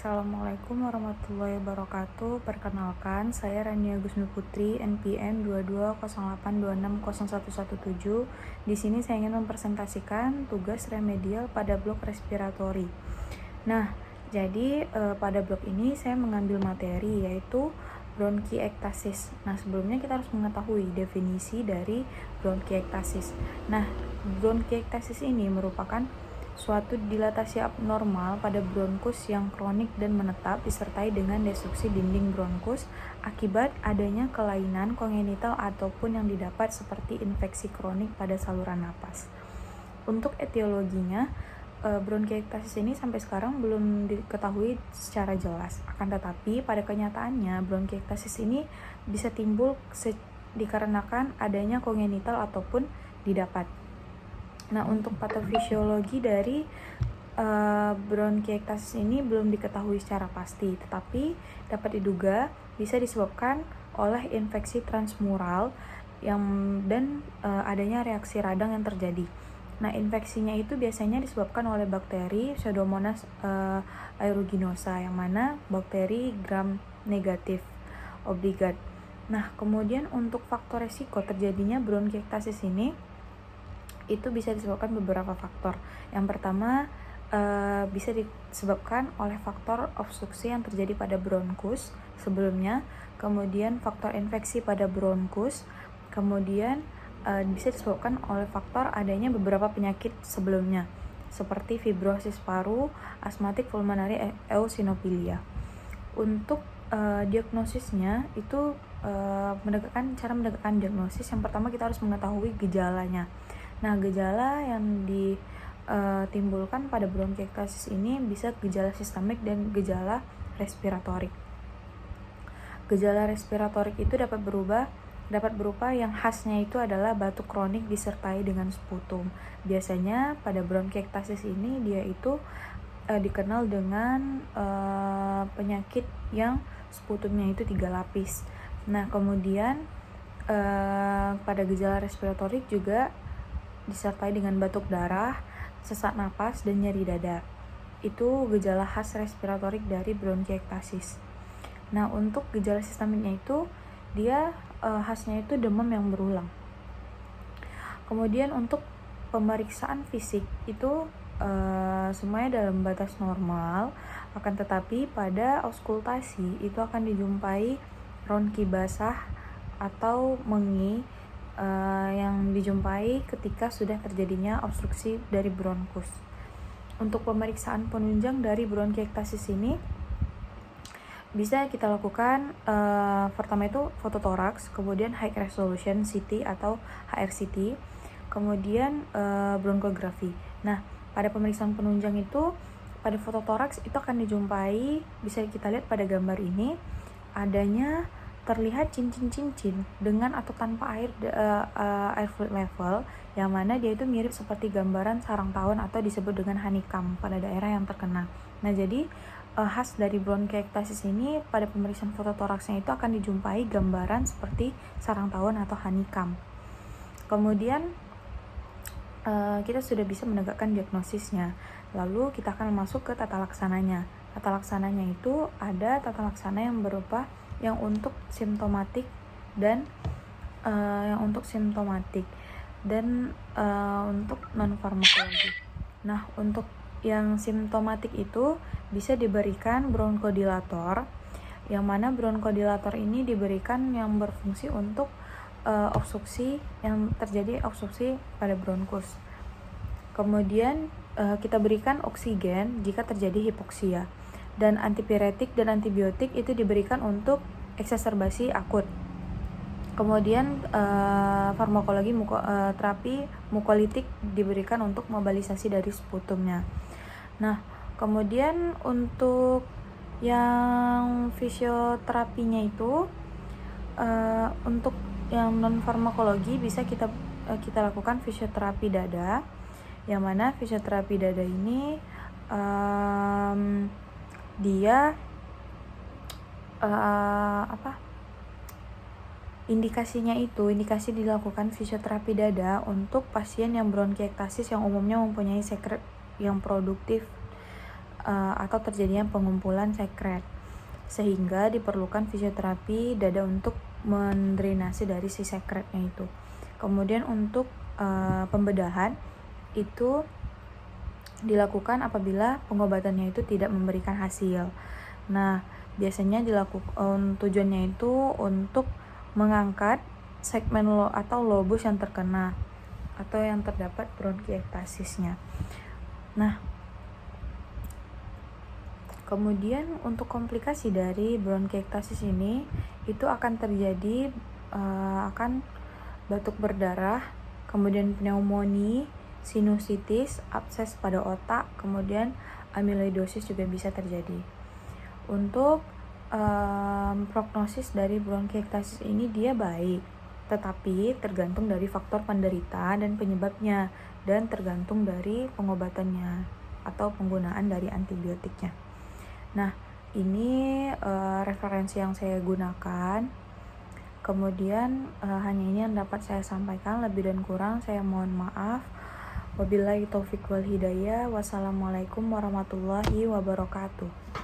Assalamualaikum warahmatullahi wabarakatuh. Perkenalkan, saya Rania Gusnu Putri, NPM 2208260117. Di sini saya ingin mempresentasikan tugas remedial pada blok respiratori. Nah, jadi pada blok ini saya mengambil materi yaitu bronkiektasis. Nah, sebelumnya kita harus mengetahui definisi dari bronkiektasis. Nah, bronkiektasis ini merupakan suatu dilatasi abnormal pada bronkus yang kronik dan menetap disertai dengan destruksi dinding bronkus akibat adanya kelainan kongenital ataupun yang didapat seperti infeksi kronik pada saluran napas. Untuk etiologinya, bronkiektasis ini sampai sekarang belum diketahui secara jelas. Akan tetapi pada kenyataannya bronkiektasis ini bisa timbul dikarenakan adanya kongenital ataupun didapat. Nah, untuk patofisiologi dari bronkiektasis ini belum diketahui secara pasti, tetapi dapat diduga bisa disebabkan oleh infeksi transmural dan adanya reaksi radang yang terjadi. Nah, infeksinya itu biasanya disebabkan oleh bakteri Pseudomonas aeruginosa, yang mana bakteri gram negatif obligat. Nah, kemudian untuk faktor resiko terjadinya bronkiektasis ini itu bisa disebabkan beberapa faktor. Yang pertama bisa disebabkan oleh faktor obstruksi yang terjadi pada bronkus sebelumnya, kemudian faktor infeksi pada bronkus, kemudian bisa disebabkan oleh faktor adanya beberapa penyakit sebelumnya seperti fibrosis paru, asmatik pulmonari eosinofilia. Untuk diagnosisnya itu cara menegakkan diagnosis, yang pertama kita harus mengetahui gejalanya. Nah, gejala yang ditimbulkan pada bronkiektasis ini bisa gejala sistemik dan gejala respiratorik. Gejala respiratorik itu dapat berupa yang khasnya itu adalah batuk kronik disertai dengan sputum. Biasanya pada bronkiektasis ini dia itu dikenal dengan penyakit yang sputumnya itu 3 lapis. Nah, kemudian pada gejala respiratorik juga disertai dengan batuk darah, sesak napas, dan nyeri dada. Itu gejala khas respiratorik dari bronkiektasis. Nah, untuk gejala sistemiknya itu dia khasnya itu demam yang berulang. Kemudian untuk pemeriksaan fisik itu semuanya dalam batas normal, akan tetapi pada auskultasi itu akan dijumpai ronki basah atau mengi yang dijumpai ketika sudah terjadinya obstruksi dari bronkus. Untuk pemeriksaan penunjang dari bronkiektasis ini bisa kita lakukan pertama itu fototoraks, kemudian high resolution CT atau HRCT, kemudian bronkografi. Nah, pada pemeriksaan penunjang itu pada fototoraks itu akan dijumpai, bisa kita lihat pada gambar ini, adanya terlihat cincin-cincin dengan atau tanpa air fluid level, yang mana dia itu mirip seperti gambaran sarang tawon atau disebut dengan honeycomb pada daerah yang terkena. Nah, jadi khas dari bronkiektasis ini pada pemeriksaan fototoraksnya itu akan dijumpai gambaran seperti sarang tawon atau honeycomb. Kemudian kita sudah bisa menegakkan diagnosisnya. Lalu kita akan masuk ke tata laksananya. Tata laksananya itu ada tata laksana yang berupa yang untuk simptomatik dan untuk non farmakologi. Nah, untuk yang simptomatik itu bisa diberikan bronkodilator, yang mana bronkodilator ini diberikan yang berfungsi untuk obstruksi pada bronkus. Kemudian kita berikan oksigen jika terjadi hipoksia, dan antipiretik dan antibiotik itu diberikan untuk eksaserbasi akut. Kemudian farmakologi terapi mukolitik diberikan untuk mobilisasi dari sputumnya. Nah, kemudian untuk yang fisioterapinya itu untuk yang non farmakologi bisa kita lakukan fisioterapi dada, yang mana fisioterapi dada ini dia indikasi dilakukan fisioterapi dada untuk pasien yang bronkiektasis yang umumnya mempunyai sekret yang produktif atau terjadinya pengumpulan sekret, sehingga diperlukan fisioterapi dada untuk mendrainase dari si sekretnya itu. Kemudian untuk pembedahan itu dilakukan apabila pengobatannya itu tidak memberikan hasil. Nah, biasanya tujuannya itu untuk mengangkat segmen atau lobus yang terkena atau yang terdapat bronkiektasisnya. Nah, kemudian untuk komplikasi dari bronkiektasis ini itu akan terjadi akan batuk berdarah, kemudian pneumonia, sinusitis, abses pada otak, kemudian amyloidosis juga bisa terjadi. Untuk prognosis dari bronkiektasis ini dia baik, tetapi tergantung dari faktor penderita dan penyebabnya, dan tergantung dari pengobatannya atau penggunaan dari antibiotiknya. Nah, ini referensi yang saya gunakan. Kemudian hanya ini yang dapat saya sampaikan, lebih dan kurang saya mohon maaf. Wabillahi taufiq wal hidayah. Wassalamualaikum warahmatullahi wabarakatuh.